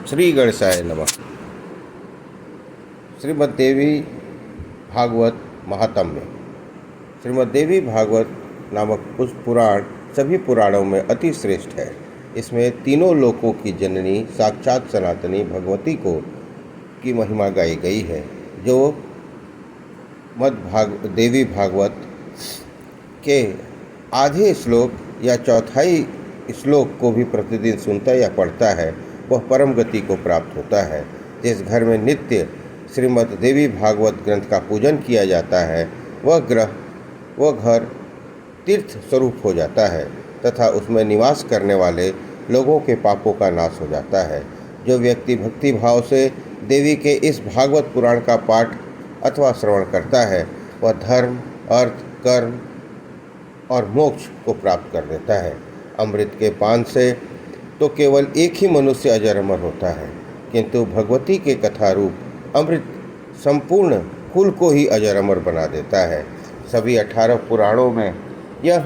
श्री गणेशाय नमः। श्रीमद्देवी भागवत महात्म्य। श्रीमद्देवी भागवत नामक उस पुराण सभी पुराणों में अति श्रेष्ठ है। इसमें तीनों लोकों की जननी साक्षात सनातनी भगवती की महिमा गाई गई है। जो देवी भागवत के आधे श्लोक या चौथाई श्लोक को भी प्रतिदिन सुनता या पढ़ता है वह परम गति को प्राप्त होता है। जिस घर में नित्य श्रीमद् देवी भागवत ग्रंथ का पूजन किया जाता है वह घर तीर्थ स्वरूप हो जाता है तथा उसमें निवास करने वाले लोगों के पापों का नाश हो जाता है। जो व्यक्ति भक्ति भाव से देवी के इस भागवत पुराण का पाठ अथवा श्रवण करता है वह धर्म, अर्थ, कर्म और मोक्ष को प्राप्त कर देता है। अमृत के पान से तो केवल एक ही मनुष्य अजर अमर होता है, किंतु भगवती के कथा रूप अमृत संपूर्ण कुल को ही अजर अमर बना देता है। सभी 18 पुराणों में यह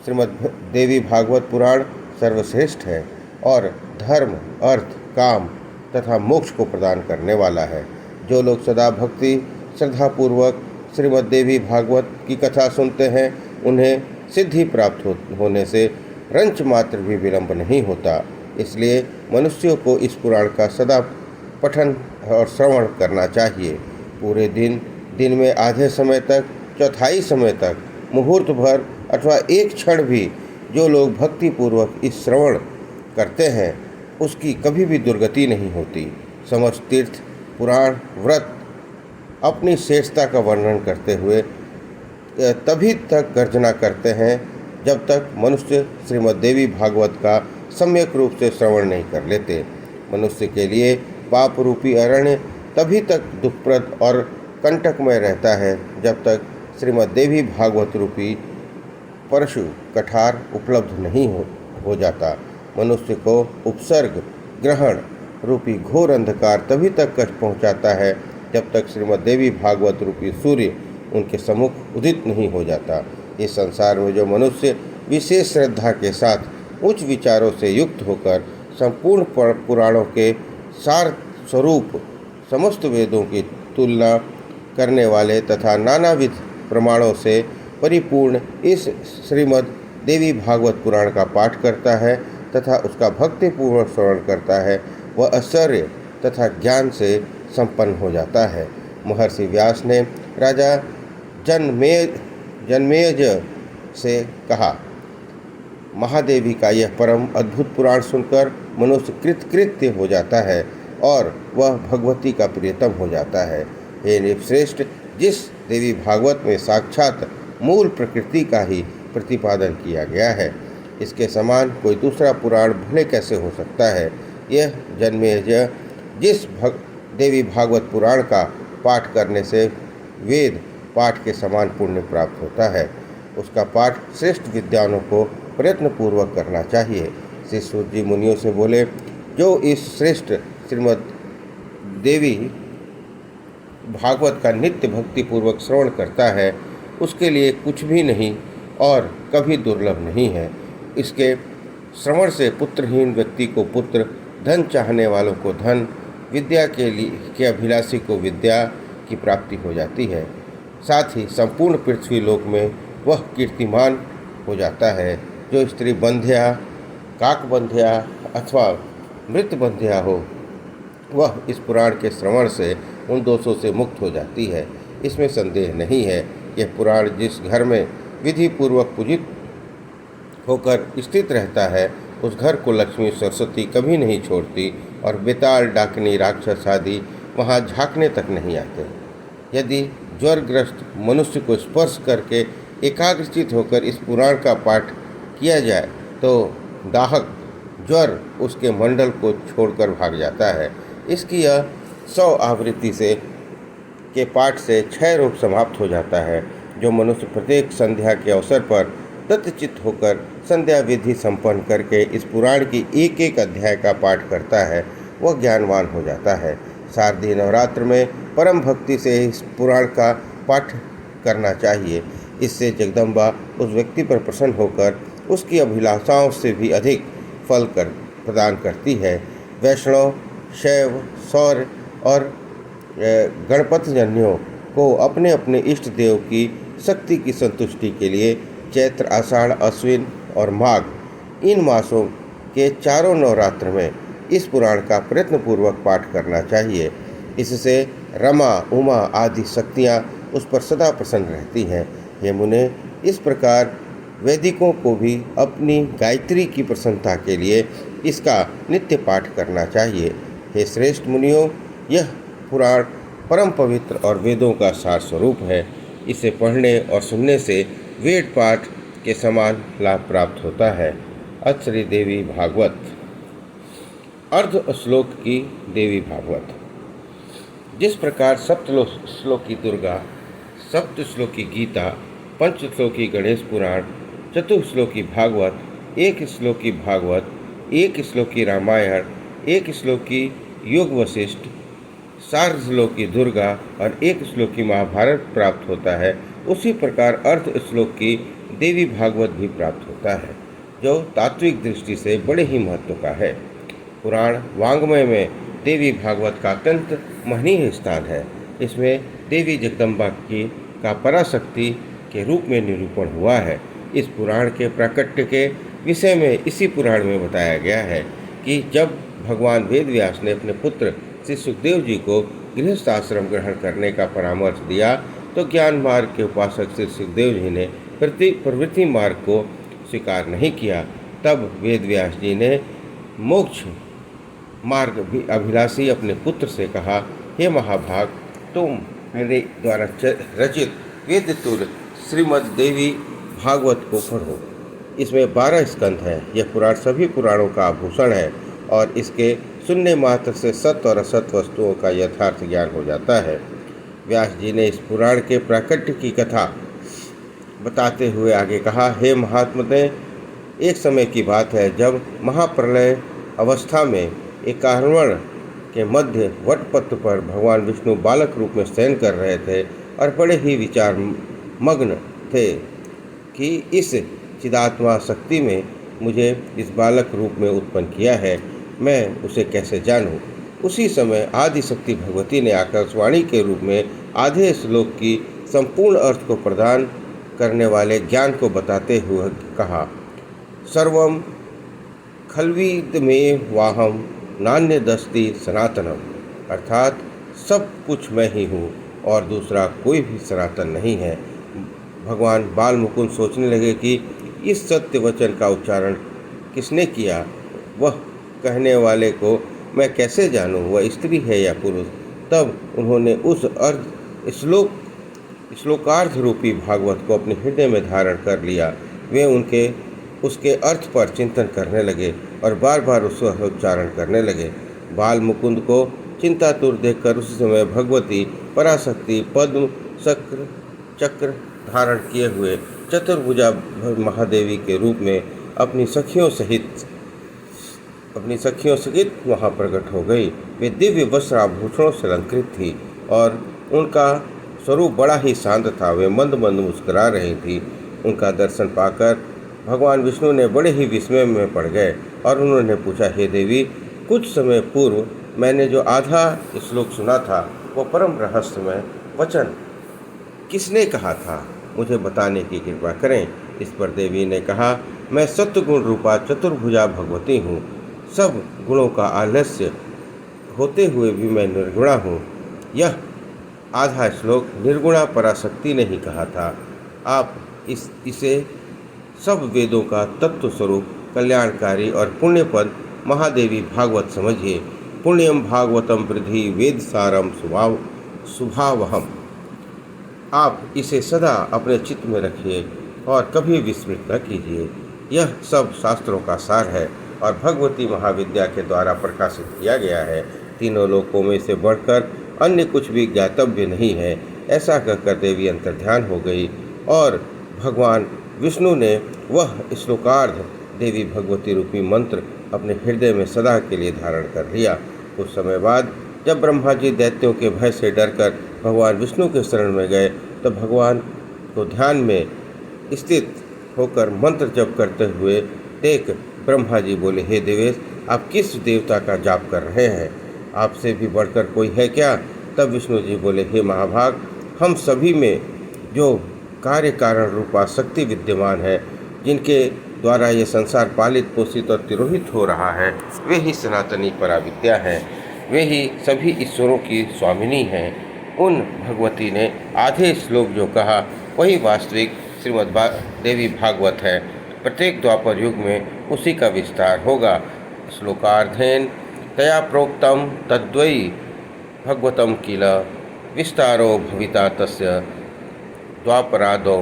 श्रीमद् देवी भागवत पुराण सर्वश्रेष्ठ है और धर्म, अर्थ, काम तथा मोक्ष को प्रदान करने वाला है। जो लोग सदा भक्ति श्रद्धापूर्वक श्रीमद् देवी भागवत की कथा सुनते हैं उन्हें सिद्धि प्राप्त होने से रंच मात्र भी विलंब नहीं होता। इसलिए मनुष्यों को इस पुराण का सदा पठन और श्रवण करना चाहिए। पूरे दिन में आधे समय तक, चौथाई समय तक, मुहूर्त भर अथवा एक क्षण भी जो लोग भक्तिपूर्वक इस श्रवण करते हैं उसकी कभी भी दुर्गति नहीं होती। समस्त तीर्थ, पुराण, व्रत अपनी श्रेष्ठता का वर्णन करते हुए तभी तक गर्जना करते हैं जब तक मनुष्य श्रीमद् देवी भागवत का सम्यक रूप से श्रवण नहीं कर लेते। मनुष्य के लिए पाप रूपी अरण्य तभी तक दुखप्रद और कंटकमय रहता है जब तक श्रीमद् देवी भागवत रूपी परशु कठार उपलब्ध नहीं हो जाता। मनुष्य को उपसर्ग ग्रहण रूपी घोर अंधकार तभी तक कष्ट पहुँचाता है जब तक श्रीमद् देवी भागवत रूपी सूर्य उनके सम्मुख उदित नहीं हो जाता। इस संसार में जो मनुष्य विशेष श्रद्धा के साथ उच्च विचारों से युक्त होकर संपूर्ण पुराणों के सार स्वरूप समस्त वेदों की तुलना करने वाले तथा नानाविध प्रमाणों से परिपूर्ण इस श्रीमद् देवी भागवत पुराण का पाठ करता है तथा उसका भक्तिपूर्वक श्रवण करता है वह आश्चर्य तथा ज्ञान से संपन्न हो जाता है। महर्षि व्यास ने राजा जनमेजय से कहा, महादेवी का यह परम अद्भुत पुराण सुनकर मनुष्य कृतकृत्य हो जाता है और वह भगवती का प्रियतम हो जाता है। हे नृपश्रेष्ठ, जिस देवी भागवत में साक्षात मूल प्रकृति का ही प्रतिपादन किया गया है इसके समान कोई दूसरा पुराण भले कैसे हो सकता है। यह जनमेजय जिस देवी भागवत पुराण का पाठ करने से वेद पाठ के समान पुण्य प्राप्त होता है उसका पाठ श्रेष्ठ विद्वानों को प्रयत्नपूर्वक करना चाहिए। श्री सूत जी मुनियों से बोले, जो इस श्रेष्ठ श्रीमद् देवी भागवत का नित्य भक्तिपूर्वक श्रवण करता है उसके लिए कुछ भी नहीं और कभी दुर्लभ नहीं है। इसके श्रवण से पुत्रहीन व्यक्ति को पुत्र, धन चाहने वालों को धन, विद्या के अभिलाषी को विद्या की प्राप्ति हो जाती है। साथ ही संपूर्ण पृथ्वी लोक में वह कीर्तिमान हो जाता है। जो स्त्री बंध्या, काकबंध्या अथवा मृत बंध्या हो वह इस पुराण के श्रवण से उन दोषों से मुक्त हो जाती है। इसमें संदेह नहीं है। यह पुराण जिस घर में विधि पूर्वक पूजित होकर स्थित रहता है उस घर को लक्ष्मी सरस्वती कभी नहीं छोड़ती और बेताल, डाकनी, राक्षस आदि वहाँ झांकने तक नहीं आते। यदि ज्वरग्रस्त मनुष्य को स्पर्श करके एकाग्रचित होकर इस पुराण का पाठ किया जाए तो दाहक ज्वर उसके मंडल को छोड़कर भाग जाता है। इसकी यह 100 आवृत्ति के पाठ से क्षय रोग समाप्त हो जाता है। जो मनुष्य प्रत्येक संध्या के अवसर पर तत्चित्त होकर संध्या विधि संपन्न करके इस पुराण की एक एक अध्याय का पाठ करता है वह ज्ञानवान हो जाता है। शारदीय नवरात्र में परम भक्ति से इस पुराण का पाठ करना चाहिए। इससे जगदम्बा उस व्यक्ति पर प्रसन्न होकर उसकी अभिलाषाओं से भी अधिक फल प्रदान करती है। वैष्णव शैव, सौर और गणपतजन्यों को अपने अपने इष्ट देव की शक्ति की संतुष्टि के लिए चैत्र, आषाढ़, अश्विन और माघ इन मासों के चारों नवरात्र में इस पुराण का प्रयत्नपूर्वक पाठ करना चाहिए। इससे रमा, उमा आदि शक्तियाँ उस पर सदा प्रसन्न रहती हैं। ये मुने, इस प्रकार वैदिकों को भी अपनी गायत्री की प्रसन्नता के लिए इसका नित्य पाठ करना चाहिए। हे श्रेष्ठ मुनियों, यह पुराण परम पवित्र और वेदों का सार स्वरूप है। इसे पढ़ने और सुनने से वेद पाठ के समान लाभ प्राप्त होता है। अत्रि देवी भागवत। अर्ध श्लोक की देवी भागवत। जिस प्रकार सप्तश्लोकी दुर्गा, सप्तश्लोकी गीता, पंचश्लोकी गणेश पुराण, चतुश्लोकी भागवत, एक श्लोकी भागवत, एक श्लोकी रामायण, एक श्लोकी योग वशिष्ठ, 4 श्लोकी दुर्गा और एक श्लोकी महाभारत प्राप्त होता है, उसी प्रकार अर्ध श्लोक की देवी भागवत भी प्राप्त होता है, जो तात्विक दृष्टि से बड़े ही महत्व का है। पुराण वाङ्मय में देवी भागवत का अत्यंत महनीय स्थान है। इसमें देवी जगदम्बा का पराशक्ति के रूप में निरूपण हुआ है। इस पुराण के प्राकट्य के विषय में इसी पुराण में बताया गया है कि जब भगवान वेदव्यास ने अपने पुत्र श्री सुखदेव जी को गृहस्थ आश्रम ग्रहण करने का परामर्श दिया, तो ज्ञान मार्ग के उपासक श्री सुखदेव जी ने प्रवृत्ति मार्ग को स्वीकार नहीं किया। तब वेदव्यास जी ने मोक्ष मार्ग अभिलाषी अपने पुत्र से कहा, हे महाभाग, तुम मेरे द्वारा रचित वेदतुल्य श्रीमद् देवी भागवत को पढ़ो। इसमें 12 स्कंध हैं। यह पुराण सभी पुराणों का आभूषण है और इसके सुनने मात्र से सत्य और असत वस्तुओं का यथार्थ ज्ञान हो जाता है। व्यास जी ने इस पुराण के प्राकट्य की कथा बताते हुए आगे कहा, हे महात्मते, एक समय की बात है जब महाप्रलय अवस्था में एक कारवण के मध्य वटपत्र पर भगवान विष्णु बालक रूप में शयन कर रहे थे और बड़े ही विचार मग्न थे कि इस चिदात्मा शक्ति में मुझे इस बालक रूप में उत्पन्न किया है, मैं उसे कैसे जानूं। उसी समय आदि शक्ति भगवती ने आकाशवाणी के रूप में आधे श्लोक की संपूर्ण अर्थ को प्रदान करने वाले ज्ञान को बताते हुए कहा, सर्वम खल्विदमेव वाहम नान्य दस्ति सनातनम, अर्थात सब कुछ मैं ही हूँ और दूसरा कोई भी सनातन नहीं है। भगवान बाल मुकुंद सोचने लगे कि इस सत्य वचन का उच्चारण किसने किया, वह कहने वाले को मैं कैसे जानूं, वह स्त्री है या पुरुष। तब उन्होंने उस अर्ध श्लोकार्थ रूपी भागवत को अपने हृदय में धारण कर लिया। वे उसके अर्थ पर चिंतन करने लगे और बार बार उसका उच्चारण करने लगे। बाल मुकुंद को चिंतातुर देखकर उस समय भगवती पराशक्ति पद्म चक्र धारण किए हुए चतुर्भुजा महादेवी के रूप में अपनी सखियों सहित वहाँ प्रकट हो गई। वे दिव्य वस्त्र आभूषणों से अलंकृत थी और उनका स्वरूप बड़ा ही शांत था। वे मंद मंद मुस्कुरा रही थी। उनका दर्शन पाकर भगवान विष्णु ने बड़े ही विस्मय में पड़ गए और उन्होंने पूछा, हे देवी, कुछ समय पूर्व मैंने जो आधा श्लोक सुना था वो परम रहस्यमय वचन किसने कहा था, मुझे बताने की कृपा करें। इस पर देवी ने कहा, मैं सत्वगुण रूपा चतुर्भुजा भगवती हूँ। सब गुणों का आलस्य होते हुए भी मैं निर्गुणा हूँ। यह आधा श्लोक निर्गुणा पराशक्ति ने ही कहा था। आप इसे सब वेदों का तत्व स्वरूप कल्याणकारी और पुण्यपद महादेवी भागवत समझिए। पुण्यम भागवतम वृद्धि वेद सारम सुभावहम। आप इसे सदा अपने चित्त में रखिए और कभी विस्मृत न कीजिए। यह सब शास्त्रों का सार है और भगवती महाविद्या के द्वारा प्रकाशित किया गया है। तीनों लोकों में से बढ़कर अन्य कुछ भी ज्ञातव्य नहीं है। ऐसा कहकर देवी अंतर्ध्यान हो गई और भगवान विष्णु ने वह श्लोकार्ध देवी भगवती रूपी मंत्र अपने हृदय में सदा के लिए धारण कर लिया। कुछ समय बाद जब ब्रह्मा जी दैत्यों के भय से डरकर भगवान विष्णु के शरण में गए तो भगवान को ध्यान में स्थित होकर मंत्र जप करते हुए देख ब्रह्मा जी बोले, हे देवेश, आप किस देवता का जाप कर रहे हैं? आपसे भी बढ़कर कोई है क्या? तब विष्णु जी बोले, हे महाभाग, हम सभी में जो कार्य कारण रूपा शक्ति विद्यमान है, जिनके द्वारा ये संसार पालित पोषित और तिरोहित हो रहा है, वे ही सनातनी पराविद्या हैं, वे ही सभी ईश्वरों की स्वामिनी हैं। उन भगवती ने आधे श्लोक जो कहा वही वास्तविक श्रीमद् देवी भागवत है। प्रत्येक द्वापर युग में उसी का विस्तार होगा। श्लोकार्धेन तया प्रोक्तम तद्वै भगवतम किल विस्तारो भविता तस्य द्वापरादौ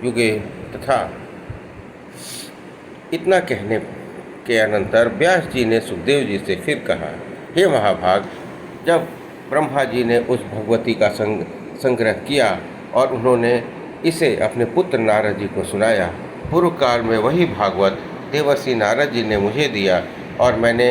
युगे तथा। इतना कहने के अनंतर व्यास जी ने सुखदेव जी से फिर कहा, हे महाभाग, जब ब्रह्मा जी ने उस भगवती का संग्रह किया और उन्होंने इसे अपने पुत्र नारद जी को सुनाया, पूर्व काल में वही भागवत देवर्षि नारद जी ने मुझे दिया और मैंने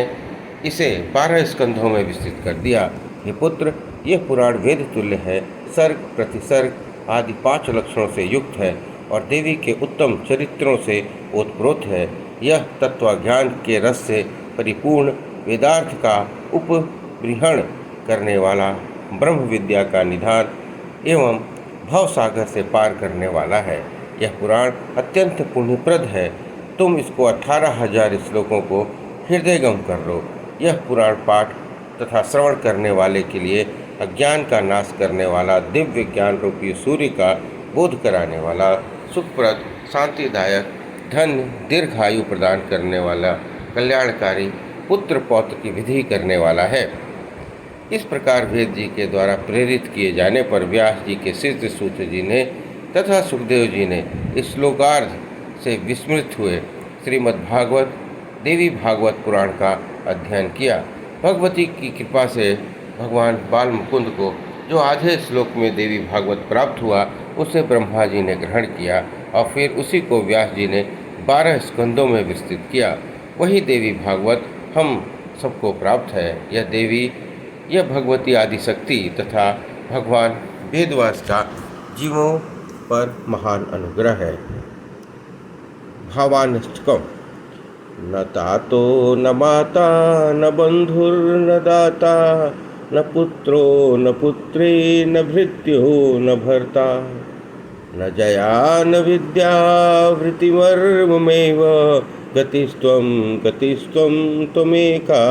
इसे 12 स्कंधों में विस्तृत कर दिया। हे पुत्र, यह पुराण वेद तुल्य है, सर्ग प्रतिसर्ग आदि 5 लक्षणों से युक्त है और देवी के उत्तम चरित्रों से ओतप्रोत है। यह तत्वज्ञान के रस से परिपूर्ण वेदार्थ का उपबृहण करने वाला, ब्रह्म विद्या का निधान एवं भवसागर से पार करने वाला है। यह पुराण अत्यंत पुण्यप्रद है। तुम इसको 18,000 श्लोकों को हृदयगम कर लो। यह पुराण पाठ तथा श्रवण करने वाले के लिए अज्ञान का नाश करने वाला, दिव्य ज्ञान रूपी सूर्य का बोध कराने वाला, सुखप्रद, शांतिदायक, धन्य, दीर्घायु प्रदान करने वाला, कल्याणकारी, पुत्र पौत्र की विधि करने वाला है। इस प्रकार वेद जी के द्वारा प्रेरित किए जाने पर व्यास जी के शिष्य सूत जी ने तथा सुखदेव जी ने इस श्लोकार्ध से विस्मृत हुए श्रीमद् भागवत देवी भागवत पुराण का अध्ययन किया। भगवती की कृपा से भगवान बाल मुकुंद को जो आधे श्लोक में देवी भागवत प्राप्त हुआ, उसे ब्रह्मा जी ने ग्रहण किया और फिर उसी को व्यास जी ने 12 स्कंदों में विस्तृत किया। वही देवी भागवत हम सबको प्राप्त है। यह देवी, यह भगवती आदिशक्ति तथा भगवान वेदव्यास का जीवों पर महान अनुग्रह है। भावानुष्कम न तातो न माता न बंधुर्न दाता न पुत्रो न पुत्री न भृत्यो न भर्ता न जया न विद्या वृत्तिमर्ममेव गतिस्त्वं त्वमेका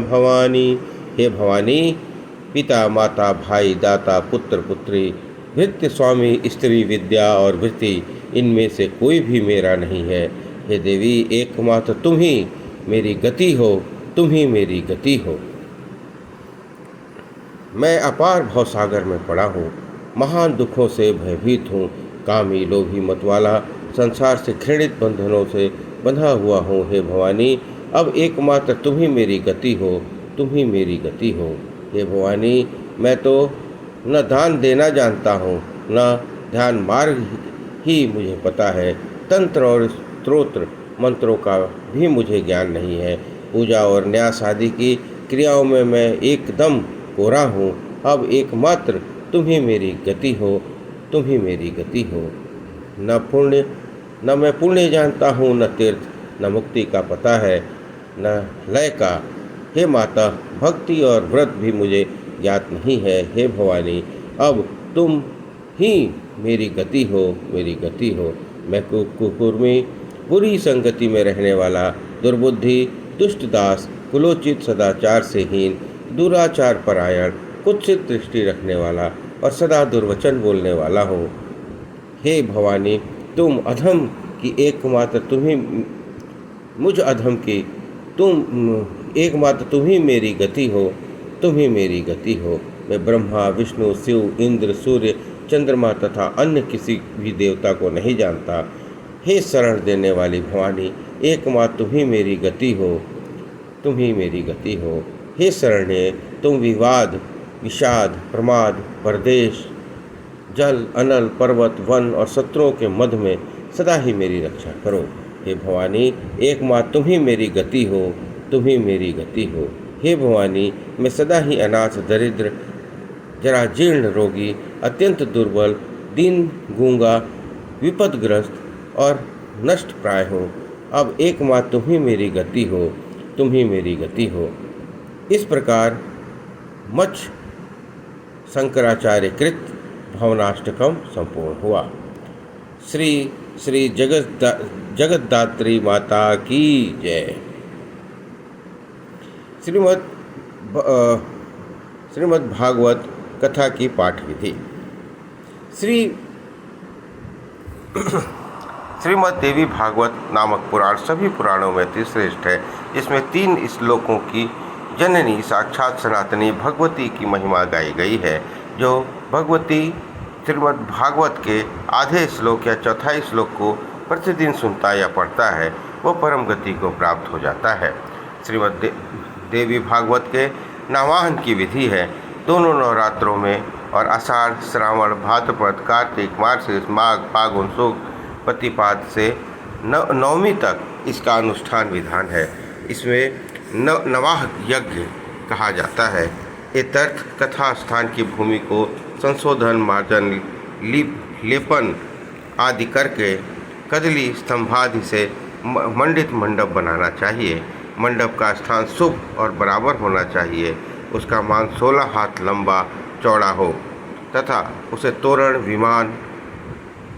भवानी। हे भवानी, पिता माता भाई दाता पुत्र पुत्री भृत्य स्वामी स्त्री विद्या और वृत्ति, इनमें से कोई भी मेरा नहीं है। हे देवी, एकमात्र तुम ही मेरी गति हो, तुम ही मेरी गति हो। मैं अपार भवसागर में पड़ा हूँ, महान दुखों से भयभीत हूँ, कामी लोभी मतवाला संसार से घृणित बंधनों से बंधा हुआ हूँ। हे भवानी, अब एकमात्र तुम ही मेरी गति हो, तुम ही मेरी गति हो। हे भवानी, मैं तो न दान देना जानता हूँ, न ध्यान मार्ग ही मुझे पता है। तंत्र और स्तोत्र मंत्रों का भी मुझे ज्ञान नहीं है। पूजा और न्यास आदि की क्रियाओं में मैं एकदम कोरा हूँ। अब एकमात्र तुम ही मेरी गति हो, तुम ही मेरी गति हो। न मैं पुण्य जानता हूँ, न तीर्थ, न मुक्ति का पता है, न लय का। हे माता, भक्ति और व्रत भी मुझे ज्ञात नहीं है। हे भवानी, अब तुम ही मेरी गति हो, मेरी गति हो। मैं कुकुर्मी, बुरी संगति में रहने वाला, दुर्बुद्धि, दुष्ट दास, कुलोचित, सदाचार से हीन, दुराचार परायण, कुत्सित दृष्टि रखने वाला और सदा दुर्वचन बोलने वाला हूँ। हे भवानी, तुम अधम की एकमात्र तुम ही मुझ अधम की एकमात्र तुम ही मेरी गति हो, तुम ही मेरी गति हो। मैं ब्रह्मा, विष्णु, शिव, इंद्र, सूर्य, चंद्रमा तथा अन्य किसी भी देवता को नहीं जानता। हे शरण देने वाली भवानी, एकमात्र तुम ही मेरी गति हो, तुम ही मेरी गति हो। हे शरण्य, तुम विवाद, विषाद, प्रमाद, परदेश, जल, अनल, पर्वत, वन और शत्रुओं के मध्य में सदा ही मेरी रक्षा करो। हे भवानी, एकमात्र तुम ही मेरी गति हो, तुम ही मेरी गति हो। हे भवानी, मैं सदा ही अनाथ, दरिद्र, जरा जीर्ण, रोगी, अत्यंत दुर्बल, दीन, गूंगा, विपदग्रस्त और नष्ट प्राय हूँ। अब एकमात्र तुम ही मेरी गति हो, तुम ही मेरी गति हो। इस प्रकार मच्छ शंकराचार्य कृत भवनाष्टकम संपूर्ण हुआ। श्री श्री जगद्धात्री माता की जय। श्रीमद् भागवत कथा की पाठ विधि। श्रीमद् देवी भागवत नामक पुराण सभी पुराणों में अति श्रेष्ठ है। इसमें 3 श्लोकों की जननी साक्षात सनातनी भगवती की महिमा गाई गई है। जो भगवती श्रीमद् भागवत के आधे श्लोक या चौथाई श्लोक को प्रतिदिन सुनता या पढ़ता है वो परम गति को प्राप्त हो जाता है। श्रीमद् देवी भागवत के नामाहन की विधि है। दोनों नवरात्रों में और आषाढ़, श्रावण, भाद्रपद, कार्तिक, मार्गशीर्ष, माघ, फागुन, शुक्ल प्रतिपाद से नवमी तक इसका अनुष्ठान विधान है। इसमें नवाह यज्ञ कहा जाता है। ये तर्थ कथा स्थान की भूमि को संशोधन, मार्जन, लेपन आदि करके कदली स्तंभादि से मंडित मंडप बनाना चाहिए। मंडप का स्थान शुभ और बराबर होना चाहिए। उसका मान 16 हाथ लंबा चौड़ा हो तथा उसे तोरण, विमान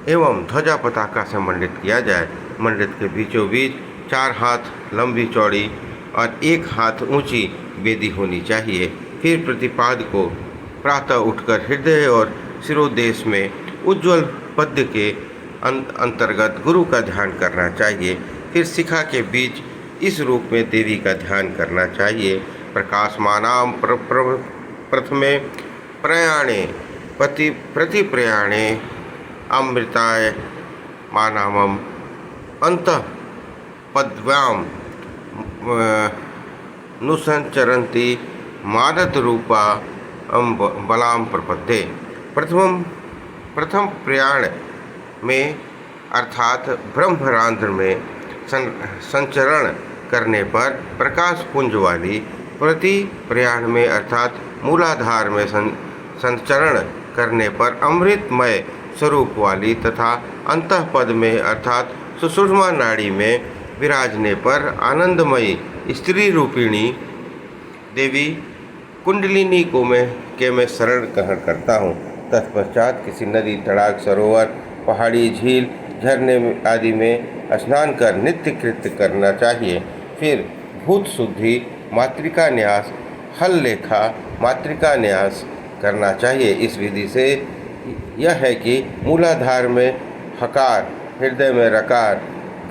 एवं ध्वजा पताका से मंडित किया जाए। मंडित के बीचों बीच 4 हाथ लंबी चौड़ी और 1 हाथ ऊंची वेदी होनी चाहिए। फिर प्रतिपाद को प्रातः उठकर हृदय और शिरोदेश में उज्ज्वल पद्य के अंतर्गत गुरु का ध्यान करना चाहिए। फिर शिखा के बीच इस रूप में देवी का ध्यान करना चाहिए। प्रकाशमानाम प्रथमे प्रयाणे प्रति प्रयाणे अमृताय मानामम अंतः पद्व्याम नुसंचरन्ति मादत रूपा बलाम प्रपद्ये। प्रथम प्रयाण में अर्थात ब्रह्मरांध्र में संचरण करने पर प्रकाश पुंज वाली, प्रति प्रयाण में अर्थात मूलाधार में संचरण करने पर अमृतमय स्वरूप वाली तथा अंतःपद में अर्थात सुषुम्ना नाड़ी में विराजने पर आनंदमयी स्त्री रूपिणी देवी कुंडलिनी को मैं शरण ग्रहण करता हूँ। तत्पश्चात किसी नदी, तड़ाग, सरोवर, पहाड़ी, झील, झरने आदि में स्नान कर नित्य कृत्य करना चाहिए। फिर भूत शुद्धि, मातृका न्यास, हल लेखा मातृका न्यास करना चाहिए। इस विधि से यह है कि मूलाधार में हकार, हृदय में रकार,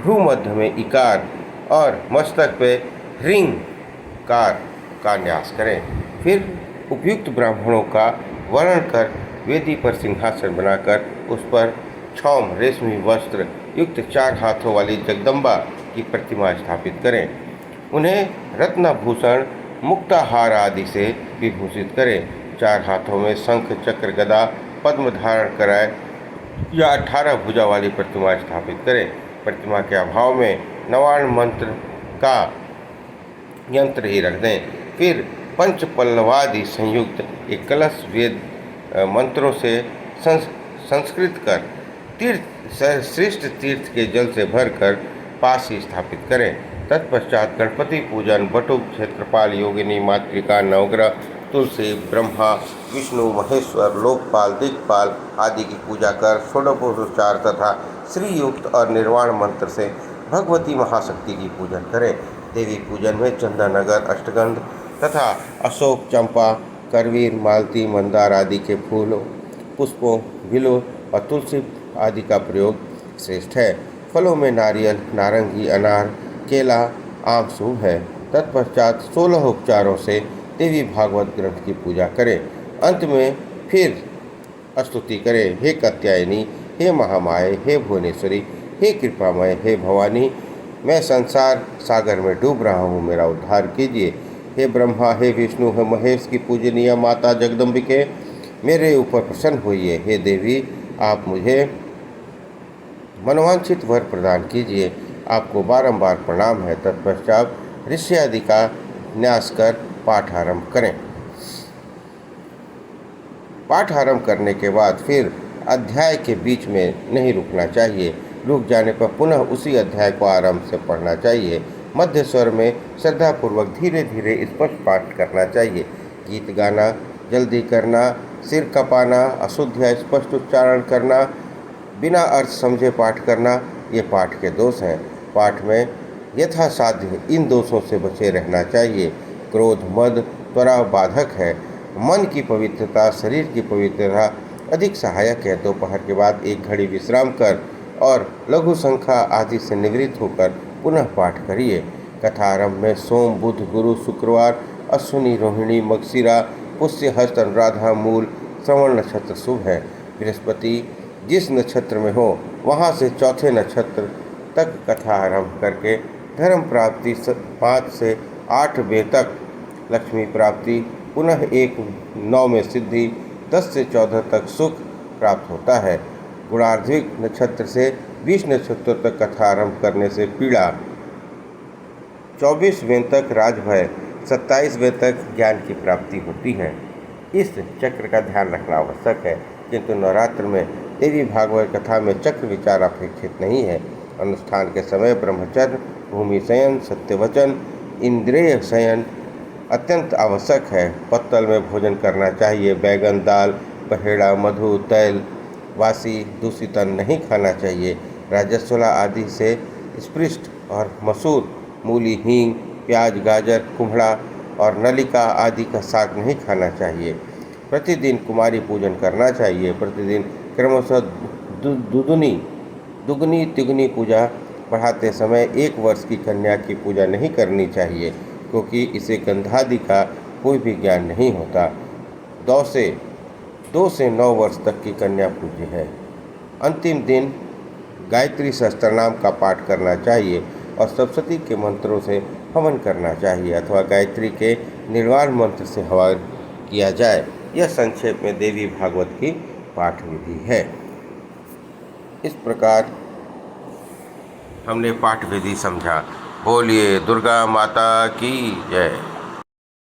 भ्रू मध्य में इकार और मस्तक पे ह्रींकार का न्यास करें। फिर उपयुक्त ब्राह्मणों का वर्ण कर वेदी पर सिंहासन बनाकर उस पर क्षौम रेशमी वस्त्र युक्त 4 हाथों वाली जगदम्बा की प्रतिमा स्थापित करें। उन्हें रत्नाभूषण, मुक्ताहार आदि से विभूषित करें। 4 हाथों में शंख, चक्र, गदा, पद्म धारण कराए या 18 भुजा वाली प्रतिमा स्थापित करें। प्रतिमा के अभाव में नवार्ण मंत्र का यंत्र ही रख दें। फिर पंच पल्लवादि संयुक्त एक कलश वेद मंत्रों से संस्कृत कर श्रेष्ठ तीर्थ के जल से भरकर पास ही स्थापित करें। तत्पश्चात गणपति पूजन, बटुक, क्षेत्रपाल, योगिनी, मातृका, नवग्रह, तुलसी, ब्रह्मा, विष्णु, महेश्वर, लोकपाल, दिक्पाल आदि की पूजा कर षोडशोपचार तथा श्रीयुक्त और निर्वाण मंत्र से भगवती महाशक्ति की पूजन करें। देवी पूजन में चंदन, अगर, अष्टगंध तथा अशोक, चंपा, करवीर, मालती, मंदार आदि के फूलों, पुष्पों, विलो और तुलसी आदि का प्रयोग श्रेष्ठ है। फलों में नारियल, नारंगी, अनार, केला, आम शुभ है। तत्पश्चात 16 उपचारों से देवी भागवत ग्रंथ की पूजा करें। अंत में फिर स्तुति करें, हे कात्यायनी, हे महामाये, हे भुवनेश्वरी, हे कृपामय, हे भवानी, मैं संसार सागर में डूब रहा हूँ, मेरा उद्धार कीजिए। हे ब्रह्मा, हे विष्णु, हे महेश की पूजनीय माता जगदम्बिके, मेरे ऊपर प्रसन्न होइए। हे देवी, आप मुझे मनोवांछित वर प्रदान कीजिए। आपको बारंबार प्रणाम है। तत्पश्चात ऋषि आदि का न्यास कर पाठ आरंभ करें। पाठ आरंभ करने के बाद फिर अध्याय के बीच में नहीं रुकना चाहिए। रुक जाने पर पुनः उसी अध्याय को आरंभ से पढ़ना चाहिए। मध्य स्वर में श्रद्धापूर्वक धीरे धीरे स्पष्ट पाठ करना चाहिए। गीत गाना, जल्दी करना, सिर कपाना, अशुद्ध या स्पष्ट उच्चारण करना, बिना अर्थ समझे पाठ करना, ये पाठ के दोष हैं। पाठ में यथासाध्य इन दोषों से बचे रहना चाहिए। क्रोध, मद, त्वरा बाधक है। मन की पवित्रता, शरीर की पवित्रता अधिक सहायक है। दोपहर के बाद 1 घड़ी विश्राम कर और लघु संख्या आदि से निवृत्त होकर पुनः पाठ करिए। कथा आरंभ में सोम, बुध, गुरु, शुक्रवार, अश्विनी, रोहिणी, मगशिरा, पुष्य, हस्त, अनुराधा, मूल, श्रवण नक्षत्र शुभ है। बृहस्पति जिस नक्षत्र में हो वहाँ से चौथे नक्षत्र तक कथा आरंभ करके धर्म प्राप्ति 5 से 8 बजे तक, लक्ष्मी प्राप्ति, पुनः 1-9 में सिद्धि, 10 से 14 तक सुख प्राप्त होता है। गुणार्धिक नक्षत्र से 20 नक्षत्रों तक कथा आरंभ करने से पीड़ा, 24 वें तक राजभय, 27 वें तक ज्ञान की प्राप्ति होती है। इस चक्र का ध्यान रखना आवश्यक है, किंतु नवरात्र में देवी भागवत कथा में चक्र विचार अपेक्षित नहीं है। अनुष्ठान के समय ब्रह्मचर्य, भूमि शयन, सत्यवचन, इंद्रिय शयन अत्यंत आवश्यक है। पत्तल में भोजन करना चाहिए। बैगन, दाल, पहेड़ा, मधु, तैल, वासी, दूषित अन्न नहीं खाना चाहिए। राजस्वला आदि से स्पृष्ट और मसूर, मूली, हींग, प्याज, गाजर, कुम्हड़ा और नलिका आदि का साग नहीं खाना चाहिए। प्रतिदिन कुमारी पूजन करना चाहिए। प्रतिदिन क्रमशः दुगनी तिगुनी पूजा बढ़ाते समय 1 वर्ष की कन्या की पूजा नहीं करनी चाहिए, क्योंकि इसे गंधादि का कोई भी ज्ञान नहीं होता। 2 से 9 वर्ष तक की कन्या पूज्य है। अंतिम दिन गायत्री सहस्त्रनाम का पाठ करना चाहिए और सप्तशती के मंत्रों से हवन करना चाहिए अथवा गायत्री के निर्वाण मंत्र से हवन किया जाए। यह संक्षेप में देवी भागवत की पाठ विधि है। इस प्रकार हमने पाठ विधि समझा। बोलिए दुर्गा माता की जय।